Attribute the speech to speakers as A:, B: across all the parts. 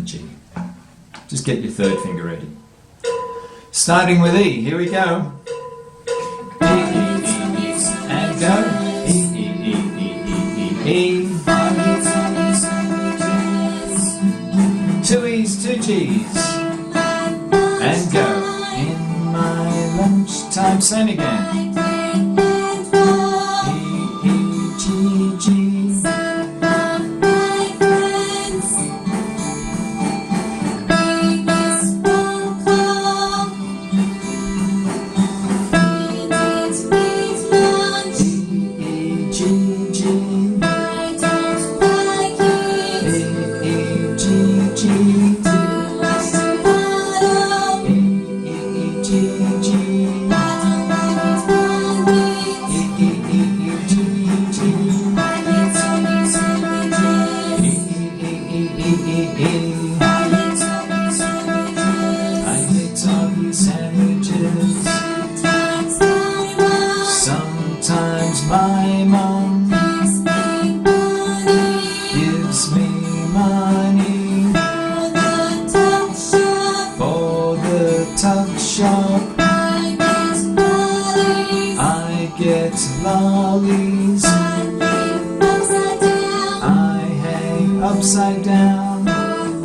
A: the G. Just get your third finger ready. Starting with E, here we go. E, E, E, E, and go. E, E, E, E, E, E, E. 2 E's, 2 G's, and go. In my lunchtime, same again. E, E, G, G. Sometimes my mom gives me money for the tuck shop. I get lollies. I hang upside down on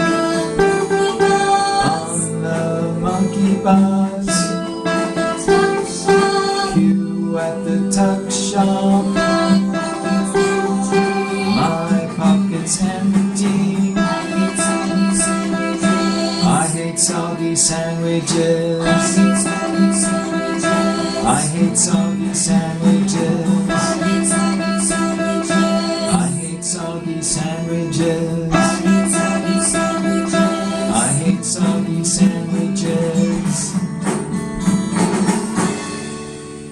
A: the monkey bars. At the tuck shop, my pocket's empty. I hate soggy sandwiches. I hate soggy sandwiches. I hate soggy sandwiches.